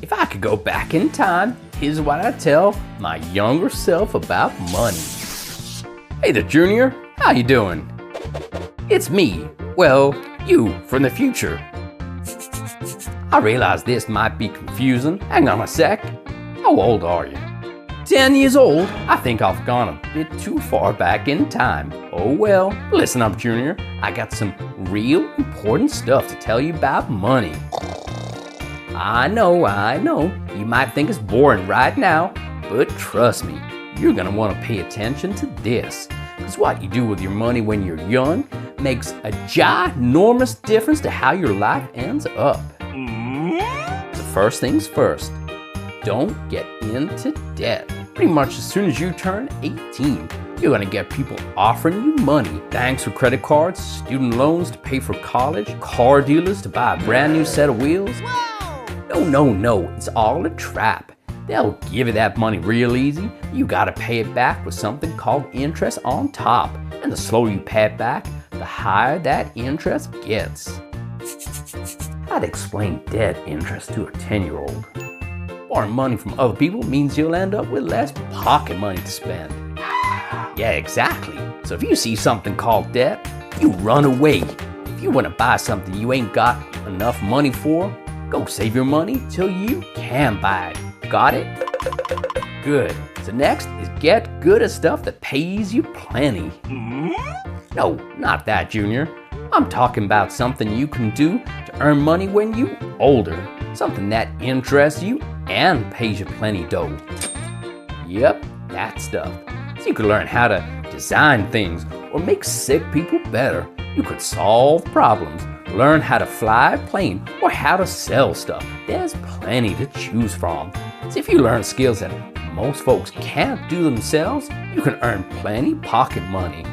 If I could go back in time, here's what I'd tell my younger self about money. Hey there, Junior. How you doing? It's me. Well, you from the future. I realize this might be confusing. Hang on a sec. How old are you? 10 years old? I think I've gone a bit too far back in time. Oh well, listen up, Junior. I got some real important stuff to tell you about money. I know, you might think it's boring right now, but trust me, you're gonna want to pay attention to this. Because what you do with your money when you're young makes a ginormous difference to how your life ends up. So first things first, don't get into debt. Pretty much as soon as you turn 18, you're gonna get people offering you money. Thanks for credit cards, student loans to pay for college, car dealers to buy a brand new set of wheels. No, it's all a trap. They'll give you that money real easy. You gotta pay it back with something called interest on top. And the slower you pay it back, the higher that interest gets. I'd explain debt interest to a 10-year-old. Borrowing money from other people means you'll end up with less pocket money to spend. Yeah, exactly. So if you see something called debt, you run away. If you wanna buy something you ain't got enough money for, go save your money till you can buy it. Got it? Good. So next is get good at stuff that pays you plenty. No, not that, Junior. I'm talking about something you can do to earn money when you're older. Something that interests you and pays you plenty dough. Yep, that stuff. So you could learn how to design things or make sick people better. You could solve problems, learn how to fly a plane, or how to sell stuff. There's plenty to choose from. So if you learn skills that most folks can't do themselves, you can earn plenty pocket money.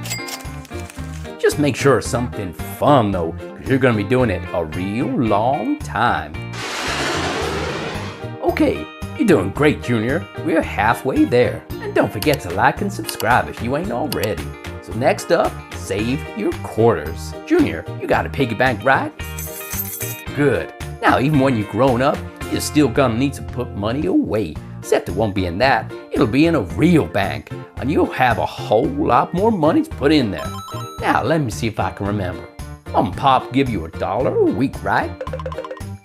Just make sure it's something fun though, because you're gonna be doing it a real long time. Okay, you're doing great, Junior. We're halfway there. And don't forget to like and subscribe if you ain't already. So next up, save your quarters. Junior, you got a piggy bank, right? Good. Now, even when you're grown up, you're still gonna need to put money away. Except it won't be in that, it'll be in a real bank. And you'll have a whole lot more money to put in there. Now, let me see if I can remember. Mom and Pop give you $1 a week, right?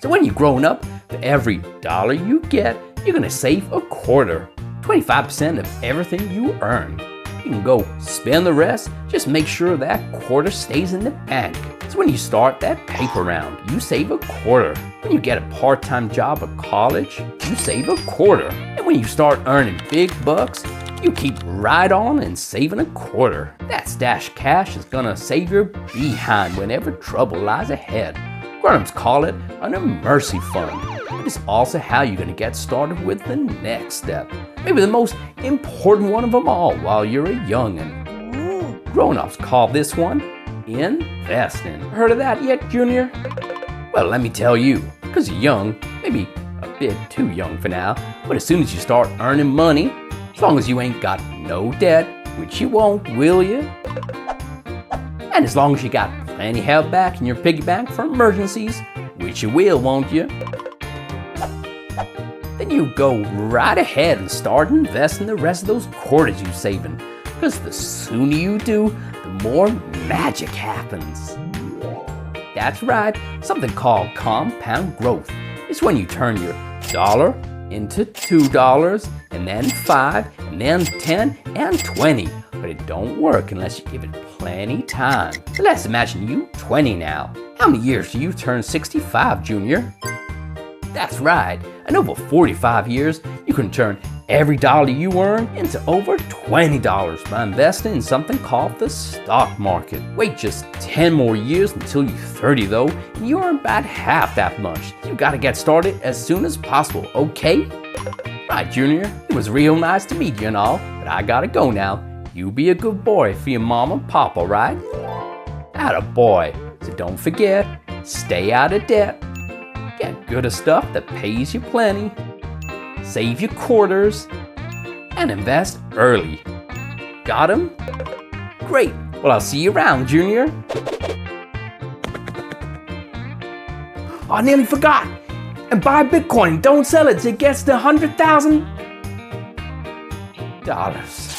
So when you're grown up, for every dollar you get, you're gonna save a quarter. 25% of everything you earn. You can go spend the rest, just make sure that quarter stays in the bank. So when you start that paper round, you save a quarter. When you get a part-time job at college, you save a quarter. And when you start earning big bucks, you keep right on and saving a quarter. That stash cash is gonna save your behind whenever trouble lies ahead. Grown-ups call it an emergency fund. It is also how you're gonna get started with the next step. Maybe the most important one of them all while you're a youngin'. Grown-ups call this one investing. Heard of that yet, Junior? Well, let me tell you, because you're young, maybe a bit too young for now, but as soon as you start earning money, as long as you ain't got no debt, which you won't, will you? And as long as you got plenty held back in your piggy bank for emergencies, which you will, won't you? Then you go right ahead and start investing the rest of those quarters you're saving. Because the sooner you do, the more magic happens. That's right, something called compound growth. It's when you turn your dollar into $2, and then 5, and then 10, and 20. But it don't work unless you give it plenty time. So let's imagine you 20 now. How many years do you turn 65, Junior? That's right, in over 45 years, you can turn every dollar you earn into over $20 by investing in something called the stock market. Wait just 10 more years until you're 30 though, and you earn about half that much. You gotta get started as soon as possible, okay? Right, Junior, it was real nice to meet you and all, but I gotta go now. You be a good boy for your mom and pop, alright? Atta boy, so don't forget, stay out of debt. Get good at stuff that pays you plenty. Save your quarters. And invest early. Got 'em? Great. Well, I'll see you around, Junior. Oh, I nearly forgot. and buy Bitcoin. Don't sell it till it gets to $100,000.